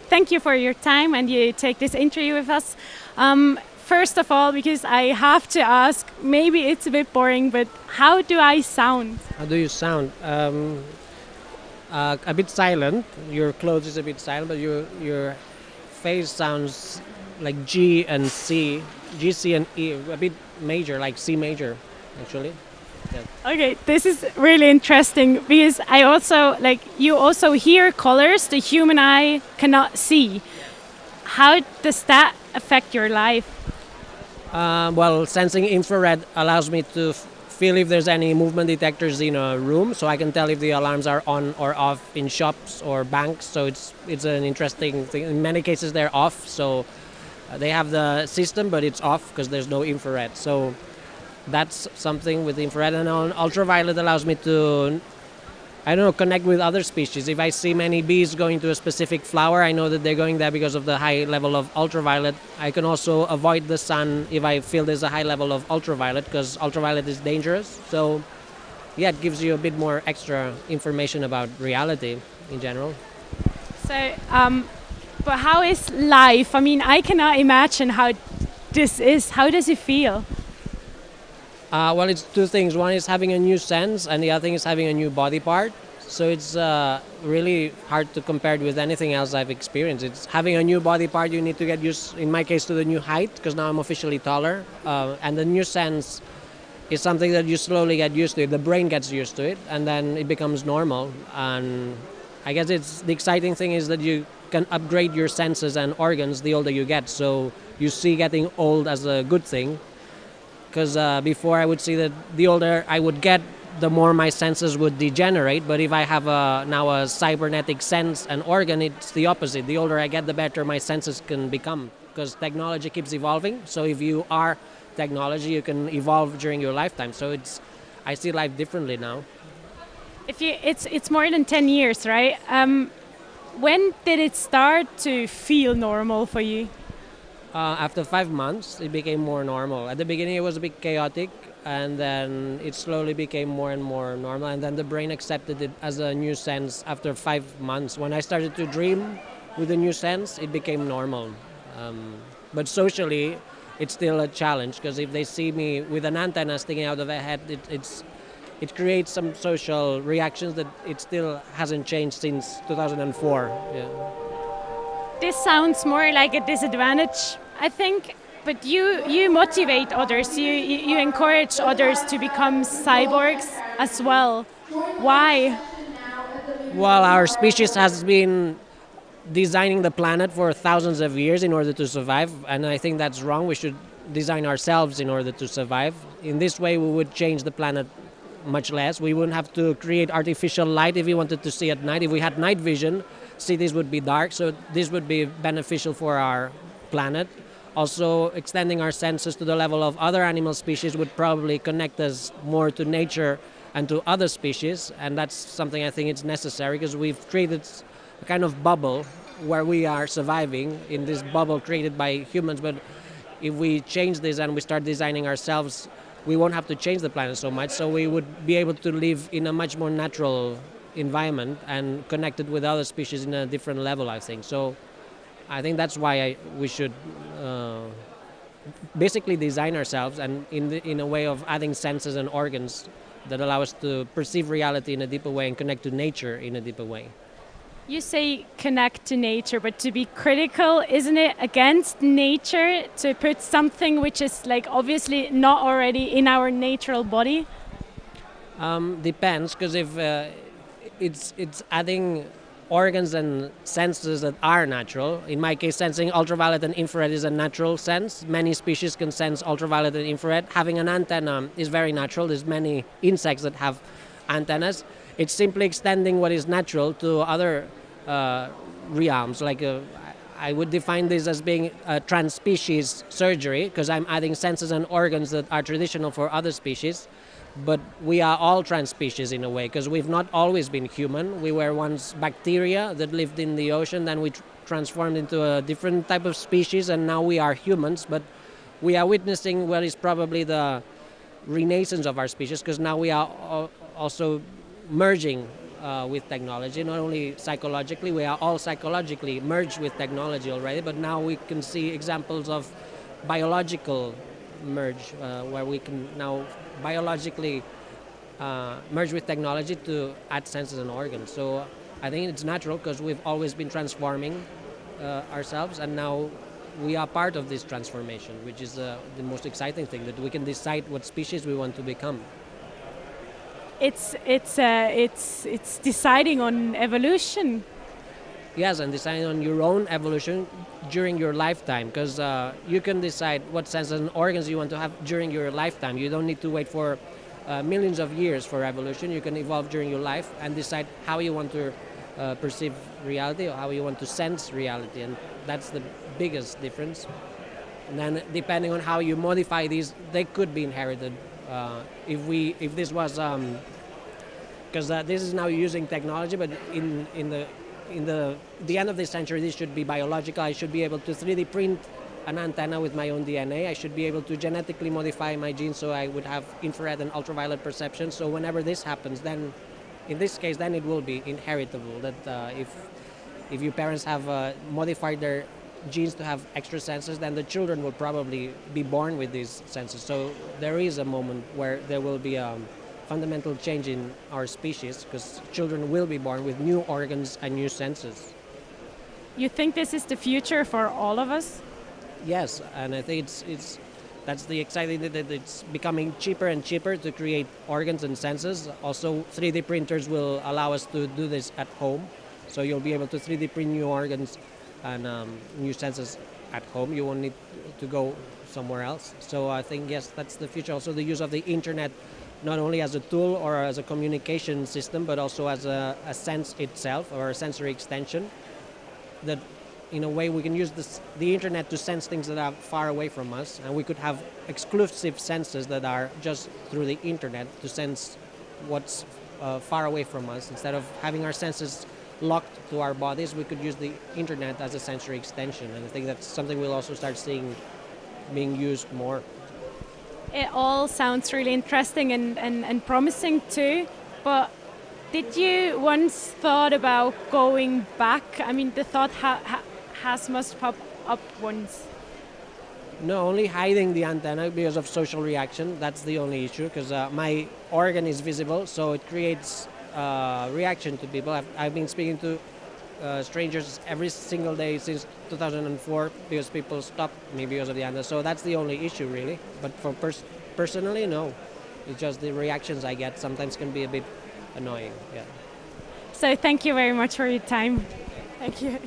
thank you for your time and you take this interview with us. First of all, because I have to ask, maybe it's a bit boring, but how do I sound? How do you sound? A bit silent. Your clothes is a bit silent, but your face sounds like G and C, G, C, and E, a bit major, like C major, actually. Yeah. Okay, this is really interesting because I also like you also hear colors the human eye cannot see. How does that affect your life? Well, sensing infrared allows me to feel if there's any movement detectors in a room, so I can tell if the alarms are on or off in shops or banks. So it's an interesting thing. In many cases, they're off, so they have the system, but it's off because there's no infrared. So that's something with infrared, and on ultraviolet allows me to, I don't know, connect with other species. If I see many bees going to a specific flower, I know that they're going there because of the high level of ultraviolet. I can also avoid the sun if I feel there's a high level of ultraviolet, because ultraviolet is dangerous. So yeah, it gives you a bit more extra information about reality in general. So, but how is life? I mean, I cannot imagine how this is. How does it feel? Well, it's two things. One is having a new sense, and the other thing is having a new body part. So it's really hard to compare it with anything else I've experienced. It's having a new body part. You need to get used, in my case, to the new height, because now I'm officially taller. And the new sense is something that you slowly get used to. The brain gets used to it, and then it becomes normal. And I guess it's the exciting thing is that you can upgrade your senses and organs the older you get. So you see getting old as a good thing, because before I would see that the older I would get, the more my senses would degenerate. But if I have now a cybernetic sense and organ, it's the opposite. The older I get, the better my senses can become, because technology keeps evolving. So if you are technology, you can evolve during your lifetime. So I see life differently now. If you, it's more than 10 years, right? When did it start to feel normal for you? After 5 months, it became more normal. At the beginning, it was a bit chaotic, and then it slowly became more and more normal. And then the brain accepted it as a new sense after 5 months. When I started to dream with a new sense, it became normal. But socially, it's still a challenge, because if they see me with an antenna sticking out of a head, it creates some social reactions that it still hasn't changed since 2004. Yeah. This sounds more like a disadvantage, I think. But you motivate others. You encourage others to become cyborgs as well. Why? Well, our species has been designing the planet for thousands of years in order to survive, and I think that's wrong. We should design ourselves in order to survive. In this way, we would change the planet much less. We wouldn't have to create artificial light if we wanted to see at night. If we had night vision, cities would be dark, so this would be beneficial for our planet. Also, extending our senses to the level of other animal species would probably connect us more to nature and to other species, and that's something I think it's necessary, because we've created a kind of bubble where we are surviving in this bubble created by humans. But if we change this and we start designing ourselves, we won't have to change the planet so much, so we would be able to live in a much more natural environment and connected with other species in a different level, I think. So I think that's why we should basically design ourselves, and in a way of adding senses and organs that allow us to perceive reality in a deeper way and connect to nature in a deeper way. You say connect to nature, but to be critical, isn't it against nature to put something which is like obviously not already in our natural body? Depends, because if it's adding organs and senses that are natural. In my case, sensing ultraviolet and infrared is a natural sense. Many species can sense ultraviolet and infrared. Having an antenna is very natural. There's many insects that have antennas. It's simply extending what is natural to other realms. Like I would define this as being a transspecies surgery, because I'm adding senses and organs that are traditional for other species. But we are all transspecies in a way, because we've not always been human. We were once bacteria that lived in the ocean, then we transformed into a different type of species, and now we are humans. But we are witnessing what is probably the renaissance of our species, because now we are also merging with technology. Not only psychologically, we are all psychologically merged with technology already, but now we can see examples of biological merge, where we can now biologically merge with technology to add senses and organs. So I think it's natural because we've always been transforming ourselves, and now we are part of this transformation, which is the most exciting thing, that we can decide what species we want to become. It's deciding on evolution. Yes, and deciding on your own evolution during your lifetime, because you can decide what senses and organs you want to have during your lifetime. You don't need to wait for millions of years for evolution. You can evolve during your life and decide how you want to perceive reality, or how you want to sense reality, and that's the biggest difference. And then, depending on how you modify these, they could be inherited. If this was, because this is now using technology, but in the end of this century, this should be biological. I should be able to 3D print an antenna with my own DNA. I should be able to genetically modify my genes so I would have infrared and ultraviolet perception. So whenever this happens, then in this case, then it will be inheritable. That if your parents have modified their genes to have extra senses, then the children will probably be born with these senses. So there is a moment where there will be a fundamental change in our species, because children will be born with new organs and new senses. You think this is the future for all of us? Yes, and I think that's the exciting thing, that it's becoming cheaper and cheaper to create organs and senses. Also, 3D printers will allow us to do this at home. So you'll be able to 3D print new organs and new senses at home. You won't need to go somewhere else. So I think, yes, that's the future. Also, the use of the internet, not only as a tool or as a communication system, but also as a sense itself, or a sensory extension. That in a way we can use the internet to sense things that are far away from us, and we could have exclusive senses that are just through the internet to sense what's far away from us. Instead of having our senses locked to our bodies, we could use the internet as a sensory extension, and I think that's something we'll also start seeing being used more. It all sounds really interesting and promising too, but did you once thought about going back? I mean, the thought must pop up once. No, only hiding the antenna because of social reaction. That's the only issue, because my organ is visible, so it creates reaction to people. I've been speaking to strangers every single day since 2004 because people stopped me because of the antenna. So that's the only issue, really. But for personally, no. It's just the reactions I get sometimes can be a bit annoying. Yeah. So thank you very much for your time. Thank you.